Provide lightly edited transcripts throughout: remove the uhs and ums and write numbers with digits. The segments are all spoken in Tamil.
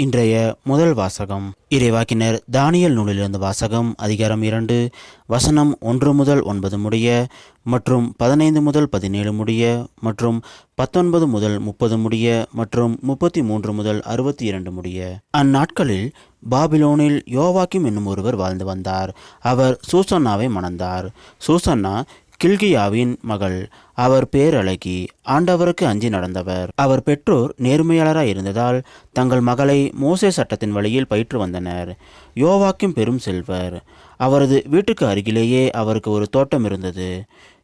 இன்றைய முதல் வாசகம் இறைவாக்கினர் தானியேல் நூலிலிருந்து வாசகம். அதிகாரம் 2, வசனம் 1 முதல் 9 முடிய மற்றும் 15 முதல் 17 முடிய மற்றும் 19 முதல் 30 முடிய மற்றும் 33 முதல் 62 முடிய. அந்நாட்களில் பாபிலோனில் யோவாக்கிம் என்னும் ஒருவர் வாழ்ந்து வந்தார். அவர் சூசன்னாவை மணந்தார். சூசன்னா கில்கியாவின் மகள். அவர் பேரழகி, ஆண்டவருக்கு அஞ்சி நடந்தவர். அவர் பெற்றோர் நேர்மையாளராய் இருந்ததால் தங்கள் மகளை மோசே சட்டத்தின் வழியில் பயிற்று வந்தனர். யோவாக்கிம் பெரும் செல்வர். அவரது வீட்டுக்கு அருகிலேயே அவருக்கு ஒரு தோட்டம் இருந்தது.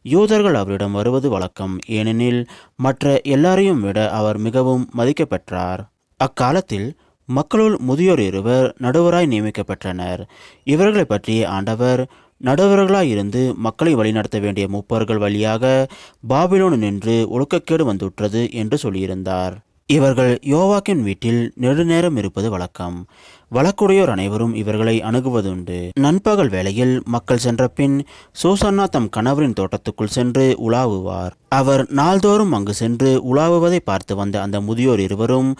யூதர்கள் அவரிடம் வருவது வழக்கம், ஏனெனில் மற்ற எல்லாரையும் விட அவர் மிகவும் மதிக்கப்பெற்றார். அக்காலத்தில் மக்களுள் முதியோர் இருவர் நடுவராய் நியமிக்கப்பெற்றனர். இவர்களை பற்றிய ஆண்டவர் நடுவர்களாயிருந்து மக்களை வழிநடத்த வேண்டிய மூப்பர்கள் வழியாக பாபிலோனு நின்று ஒழுக்கக்கேடு வந்துற்றது என்று சொல்லியிருந்தார். இவர்கள் யோவாக்கின் வீட்டில் நெடுநேரம் இருப்பது வழக்கம். வழக்குடையோர் அனைவரும் இவர்களை அணுகுவதுண்டு. நண்பகல் வேளையில் மக்கள் சென்ற பின் சூசன்னா தம் கணவரின் தோட்டத்துக்குள் சென்று உலாவுவார். அவர் நாள்தோறும் அங்கு சென்று உலாவுவதை பார்த்து வந்த அந்த முதியோர் இருவரும்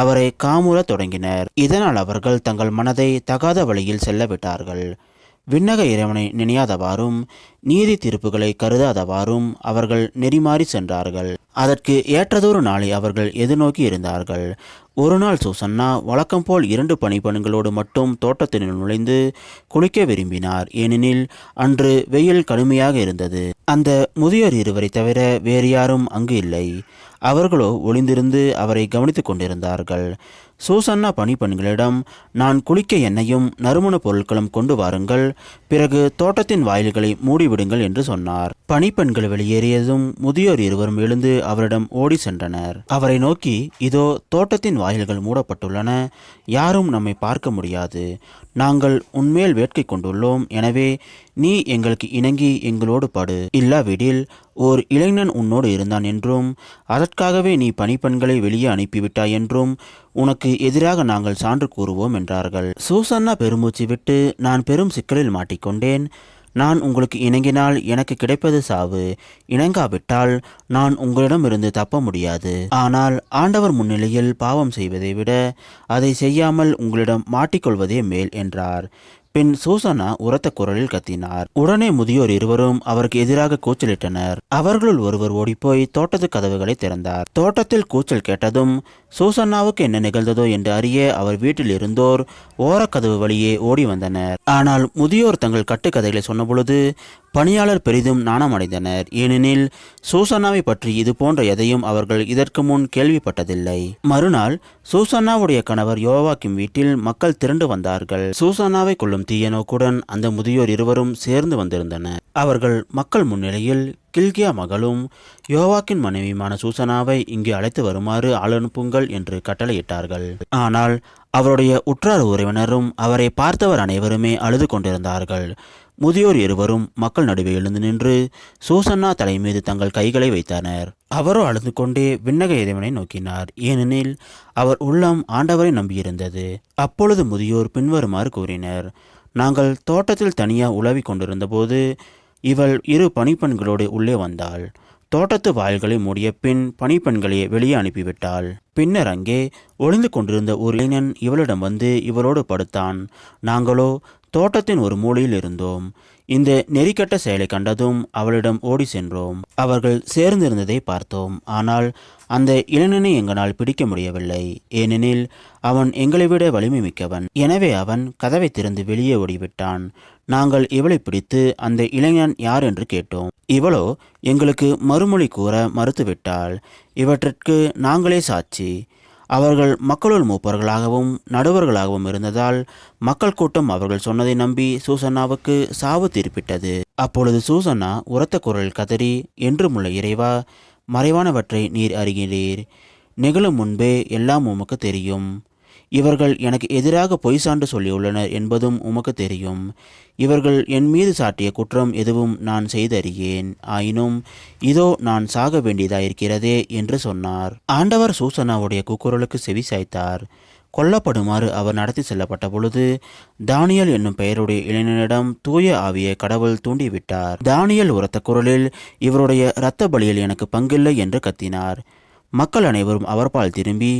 அவரை காமுறத் தொடங்கினர். இதனால் அவர்கள் தங்கள் மனதை தகாத வழியில் செல்ல விட்டார்கள். விண்ணக இறைவனை நினையாதவாறும் நீதி தீர்ப்புகளை கருதாதவாறும் அவர்கள் நெறிமாறி சென்றார்கள். அதற்கு ஏற்றதொரு நாளை அவர்கள் எதிர்நோக்கி இருந்தார்கள். ஒரு நாள் சூசன்னா வழக்கம் போல் 2 பணிப்பெண்களோடு மட்டும் தோட்டத்தினுள் நுழைந்து குளிக்க விரும்பினார். ஏனெனில் அன்று வெயில் கடுமையாக இருந்தது. அந்த முதியோர் இருவரை தவிர வேறு யாரும் அங்கு இல்லை. அவர்களோ ஒளிந்திருந்து அவரை கவனித்து கொண்டிருந்தார்கள். சூசன்னா பணிப்பெண்களிடம், நான் குளிக்க எண்ணெயும் நறுமண பொருட்களும் கொண்டு வாருங்கள், பிறகு தோட்டத்தின் வாயில்களை மூடிவிடுங்கள் என்று சொன்னார். பணிப்பெண்கள் வெளியேறியதும் முதியோர் இருவரும் எழுந்து அவரிடம் ஓடி சென்றனர். அவரை நோக்கி, இதோ தோட்டத்தின் வாயில்கள் மூடப்பட்டுள்ளன, யாரும் நம்மை பார்க்க முடியாது. நாங்கள் உன்மேல் வேட்கை கொண்டுள்ளோம். எனவே நீ எங்களுக்கு இணங்கி எங்களோடு படு. இல்லாவிடில் ஓர் இளைஞன் உன்னோடு இருந்தான் என்றும் அதற்காகவே நீ பணிப்பெண்களை வெளியே அனுப்பிவிட்டாய் என்றும் உனக்கு எதிராக நாங்கள் சான்று கூறுவோம் என்றார்கள். சூசன்னா பெருமூச்சு விட்டு, நான் பெரும் சிக்கலில் மாட்டிக்கொண்டேன். நான் உங்களுக்கு இணங்கினால் எனக்கு கிடைப்பது சாவு, இணங்காவிட்டால் நான் உங்களிடமிருந்து தப்ப முடியாது. ஆனால் ஆண்டவர் முன்னிலையில் பாவம் செய்வதை விட அதை செய்யாமல் உங்களிடம் மாட்டிக்கொள்வதே மேல் என்றார். பின் சூசன்னா உரத்த குரலில் கத்தினார். உடனே முதியோர் இருவரும் அவருக்கு எதிராக கூச்சலிட்டனர். அவர்களுள் ஒருவர் ஓடிப்போய் தோட்டத்து கதவுகளை திறந்தார். தோட்டத்தில் கூச்சல் கேட்டதும் சூசன்னாவுக்கு என்ன நிகழ்ந்ததோ என்று அறிய அவர் வீட்டில் இருந்தோர் ஓரக்கதவு வழியே ஓடி வந்தனர். ஆனால் முதியோர் தங்கள் கட்டுக்கதைகளை சொன்னபொழுது பணியாளர் பெரிதும் நாணமடைந்தனர். ஏனெனில் சூசன்னாவை பற்றி இது போன்ற எதையும் அவர்கள் இதற்கு முன் கேள்விப்பட்டதில்லை. மறுநாள் சூசன்னாவுடைய கணவர் யோவாக்கிம் வீட்டில் மக்கள் திரண்டு வந்தார்கள். சூசன்னாவை கொள்ளும் தீய நோக்குடன் அந்த முதியோர் இருவரும் சேர்ந்து வந்திருந்தனர். அவர்கள் மக்கள் முன்னிலையில் கில்கியா மகளும் யோவாக்கின் மனைவியுமான சூசனாவை இங்கு அழைத்து வருமாறு ஆள் அனுப்புங்கள் என்று கட்டளையிட்டார்கள். ஆனால் அவருடைய உற்றார் உறவினரும் அவரை பார்த்தவர் அனைவருமே அழுது கொண்டிருந்தார்கள். முதியோர் இருவரும் மக்கள் நடுவே எழுந்து நின்று சூசன்னா தலை மீது தங்கள் கைகளை வைத்தனர். அவரோ அழுது கொண்டே விண்ணக இறைவனை நோக்கினார், ஏனெனில் அவர் உள்ளம் ஆண்டவரை நம்பியிருந்தது. அப்பொழுது முதியோர் பின்வருமாறு கூறினர், நாங்கள் தோட்டத்தில் தனியாக உலவிக் கொண்டிருந்த போது இவள் 2 பணிப்பெண்களோடு உள்ளே வந்தாள். தோட்டத்து வாயில்களை மூடிய பின் பணிப்பெண்களை வெளியே அனுப்பிவிட்டாள். பின்னர் அங்கே ஒளிந்து கொண்டிருந்த ஒரு இளைஞன் இவளிடம் வந்து இவளோடு படுத்தான். நாங்களோ தோட்டத்தின் ஒரு மூலையில் இருந்தோம். இந்த நெறிக்கட்ட செயலை கண்டதும் அவளிடம் ஓடி சென்றோம். அவர்கள் சேர்ந்திருந்ததை பார்த்தோம். ஆனால் அந்த இளைஞனை எங்களால் பிடிக்க முடியவில்லை, ஏனெனில் அவன் எங்களை விட வலிமை மிக்கவன். எனவே அவன் கதவை திறந்து வெளியே ஓடிவிட்டான். நாங்கள் இவளை பிடித்து அந்த இளைஞன் யார் என்று கேட்டோம். இவளோ எங்களுக்கு மறுமொழி கூற மறுத்துவிட்டாள். இவற்றிற்கு நாங்களே சாட்சி. அவர்கள் மக்களுள் மூப்பர்களாகவும் நடுவர்களாகவும் இருந்ததால் மக்கள் கூட்டம் அவர்கள் சொன்னதை நம்பி சூசன்னாவுக்கு சாவு தீர்ப்பிட்டது. அப்பொழுது சூசன்னா உரத்த குரல் கதறி, என்றுமுள்ள இறைவா, மறைவானவற்றை நீர் அறிகிறீர். நிகழும் முன்பே எல்லாம் உமக்கு தெரியும். இவர்கள் எனக்கு எதிராக பொய் சான்று சொல்லியுள்ளனர் என்பதும் உமக்கு தெரியும். இவர்கள் என் மீது சாட்டிய குற்றம் எதுவும் நான் செய்தறியேன். ஆயினும் இதோ நான் சாக வேண்டியதாயிருக்கிறதே என்று சொன்னார். ஆண்டவர் சூசன்னாவுடைய கூக்குரலுக்கு செவி சாய்த்தார். கொல்லப்படுமாறு அவர் நடத்தி செல்லப்பட்ட பொழுது தானியேல் என்னும் பெயருடைய இளைஞனிடம் தூய ஆவியை கடவுள் தூண்டிவிட்டார். தானியேல் உரத்த குரலில், இவருடைய இரத்த பலியில் எனக்கு பங்கில்லை என்று கத்தினார். மக்கள் அனைவரும் அவர்பால் திரும்பி,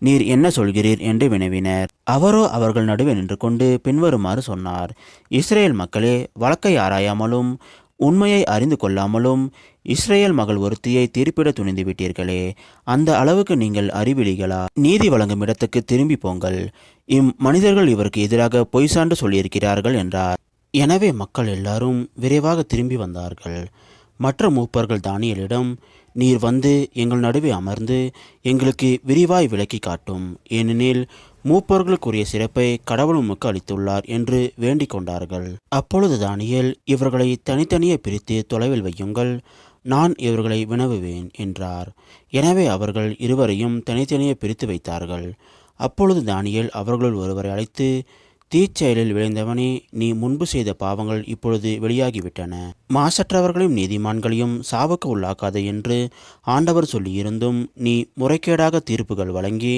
நீர் என்ன சொல்கிறீர் என்று வினவினர். அவரோ அவர்கள் நடுவே நின்று கொண்டு பின்வருமாறு சொன்னார். இஸ்ரேல் மக்களே, வழக்கை ஆராயாமலும் உண்மையை அறிந்து கொள்ளாமலும் இஸ்ரேல் மகள் ஒருத்தியை தீர்ப்பிட துணிந்து விட்டீர்களே, அந்த அளவுக்கு நீங்கள் அறிவிலிகளா? நீதி வழங்கும் இடத்துக்கு திரும்பி போங்கள். மனிதர்கள் இவருக்கு எதிராக பொய் சான்று சொல்லியிருக்கிறார்கள் என்றார். எனவே மக்கள் எல்லாரும் விரைவாக திரும்பி வந்தார்கள். மற்ற மூப்பர்கள் தானியேலிடம், நீர் வந்து எங்கள் நடுவே அமர்ந்து எங்களுக்கு விரிவாய் விளக்கி காட்டும், ஏனெனில் மூப்பர்களுக்குரிய சிறப்பை கடவுள் உமக்கு அளித்துள்ளார் என்று வேண்டிக் கொண்டார்கள். அப்பொழுது தானியேல், இவர்களை தனித்தனியே பிரித்து தொலைவில் வையுங்கள், நான் இவர்களை வினவுவேன் என்றார். எனவே அவர்கள் இருவரையும் தனித்தனியே பிரித்து வைத்தார்கள். அப்பொழுது தானியேல் அவர்களுள் ஒருவரை அழைத்து, தீச்செயலில் விளைந்தவனே, நீ முன்பு செய்த பாவங்கள் இப்பொழுது வெளியாகிவிட்டன. மாசற்றவர்களையும் நீதிமான்களையும் சாவுக்கு உள்ளாக்காது என்று ஆண்டவர் சொல்லியிருந்தும் நீ முறைகேடாக தீர்ப்புகள் வழங்கி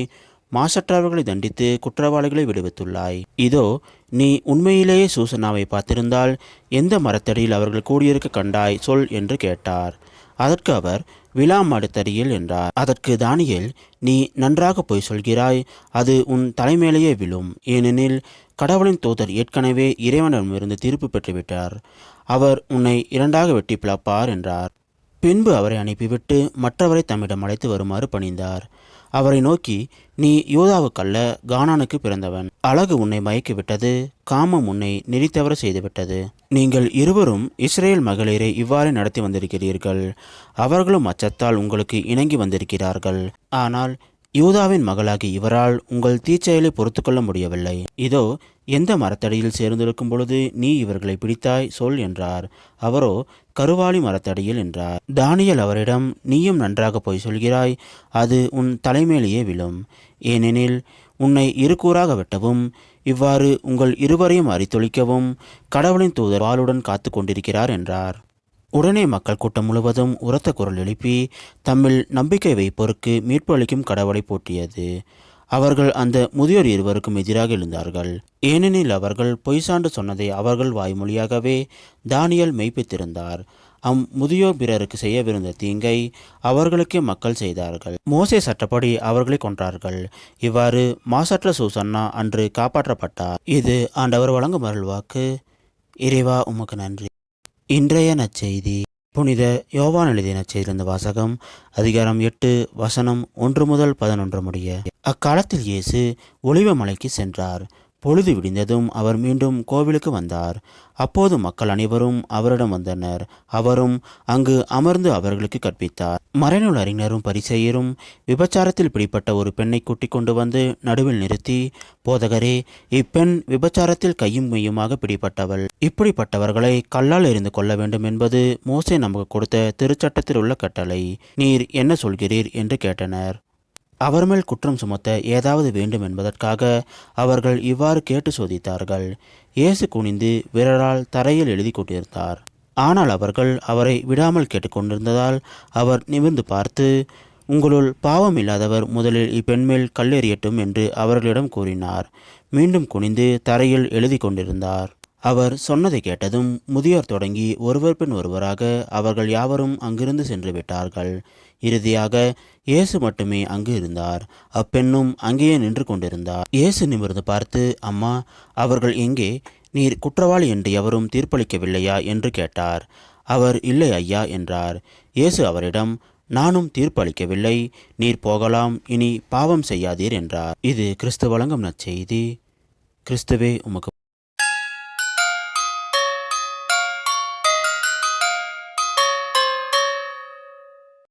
மாசற்றவர்களை தண்டித்து குற்றவாளிகளை விடுவித்துள்ளாய். இதோ, நீ உண்மையிலேயே சூசனாவை பார்த்திருந்தால் எந்த மரத்தடியில் அவர்கள் கூடியிருக்க கண்டாய் சொல் என்று கேட்டார். அதற்கு அவர், விழாமடுத்தடியில் என்றார். அதற்கு தானியேல், நீ நன்றாக போய் சொல்கிறாய், அது உன் தலைமேலேயே விழும், ஏனெனில் கடவுளின் தூதர் ஏற்கனவே இறைவனிடமிருந்து தீர்ப்பு பெற்றுவிட்டார். அவர் உன்னை இரண்டாக வெட்டி பிளப்பார் என்றார். பின்பு அவரை அனுப்பிவிட்டு மற்றவரை தம்மிடம் அழைத்து வருமாறு பணிந்தார். அவரை நோக்கி, நீ யூதாவுக்கல்ல, கானானுக்கு பிறந்தவன். அழகு உன்னை மயக்கிவிட்டது, காமம் உன்னை நெறித்தவர செய்துவிட்டது. நீங்கள் இருவரும் இஸ்ரேல் மகளிரை இவ்வாறு நடத்தி வந்திருக்கிறீர்கள். அவர்களும் அச்சத்தால் உங்களுக்கு இணங்கி வந்திருக்கிறார்கள். ஆனால் யூதாவின் மகளாகி இவரால் உங்கள் தீச்செயலை பொறுத்து கொள்ள முடியவில்லை. இதோ, எந்த மரத்தடியில் சேர்ந்திருக்கும் பொழுது நீ இவர்களை பிடித்தாய் சொல் என்றார். அவரோ, கருவாலி மரத்தடியில் என்றார். தானியேல் அவரிடம், நீயும் நன்றாக போய் சொல்கிறாய், அது உன் தலைமேலேயே விழும், ஏனெனில் உன்னை இருகூறாக வெட்டவும் இவ்வாறு உங்கள் இருவரையும் அரித்தொழிக்கவும் கடவுளின் தூதர் வாளுடன் காத்து கொண்டிருக்கிறார் என்றார். உடனே மக்கள் கூட்டம் முழுவதும் உரத்த குரல் எழுப்பி தம்மில் நம்பிக்கை வைப்போருக்கு மீட்பு அளிக்கும் கடவுளை போற்றியது. அவர்கள் அந்த முதியோர் இருவருக்கும் எதிராக எழுந்தார்கள், ஏனெனில் அவர்கள் பொய் சான்று சொன்னதை அவர்கள் வாய்மொழியாகவே தானியேல் மெய்ப்பித்திருந்தார். முதியோர் பிறருக்கு செய்யவிருந்த தீங்கை அவர்களுக்கே மக்கள் செய்தார்கள். மோசே சட்டப்படி அவர்களை கொன்றார்கள். இவ்வாறு மாசற்ற சூசன்னா அன்று காப்பாற்றப்பட்டார். இது ஆண்டவர் வழங்கும் அருள்வாக்கு. இறைவா, உமக்கு நன்றி. இன்றைய நற்செய்தி. புனித யோவான் எழுதிய நற்செய்தியிலிருந்து வாசகம். அதிகாரம் 8 வசனம் 1 முதல் 11 முடிய. அக்காலத்தில் இயேசு ஒலிவ மலைக்கு சென்றார். பொழுது விடிந்ததும் அவர் மீண்டும் கோவிலுக்கு வந்தார். அப்போது மக்கள் அனைவரும் அவரிடம் வந்தனர். அவரும் அங்கு அமர்ந்து அவர்களுக்கு கற்பித்தார். மறைநூல் அறிஞரும் பரிசேயரும் விபச்சாரத்தில் பிடிப்பட்ட ஒரு பெண்ணை கூட்டிக் கொண்டு வந்து நடுவில் நிறுத்தி, போதகரே, இப்பெண் விபச்சாரத்தில் கையும் மெய்யுமாக பிடிப்பட்டவள். இப்படிப்பட்டவர்களை கல்லால் எறிந்து கொள்ள வேண்டும் என்பது மோசே நமக்கு கொடுத்த திருச்சட்டத்தில் உள்ள கட்டளை. நீர் என்ன சொல்கிறீர் என்று கேட்டனர். அவர் மேல் குற்றம் சுமத்த ஏதாவது வேண்டும் என்பதற்காக அவர்கள் இவ்வாறு கேட்டு சோதித்தார்கள். இயேசு குனிந்து விரலால் தரையில் எழுதி கொண்டிருந்தார். ஆனால் அவர்கள் அவரை விடாமல் கேட்டுக்கொண்டிருந்ததால் அவர் நிமிர்ந்து பார்த்து, உங்களுள் பாவம் இல்லாதவர் முதலில் இப்பெண்மேல் கல்லெறியட்டும் என்று அவர்களிடம் கூறினார். மீண்டும் குனிந்து தரையில் எழுதி கொண்டிருந்தார். அவர் சொன்னதை கேட்டதும் முதியோர் தொடங்கி ஒருவர் பின் ஒருவராக அவர்கள் யாவரும் அங்கிருந்து சென்று விட்டார்கள். இறுதியாக இயேசு மட்டுமே அங்கு இருந்தார். அப்பெண்ணும் அங்கேயே நின்று கொண்டிருந்தார். இயேசு நிமிர்ந்து பார்த்து, அம்மா, அவர்கள் எங்கே? நீர் குற்றவாளி என்று எவரும் தீர்ப்பளிக்கவில்லையா என்று கேட்டார். அவர், இல்லை ஐயா என்றார். இயேசு அவரிடம், நானும் தீர்ப்பளிக்கவில்லை, நீர் போகலாம், இனி பாவம் செய்யாதீர் என்றார். இது கிறிஸ்து வழங்கும் நற்செய்தி. கிறிஸ்துவே, உமக்கு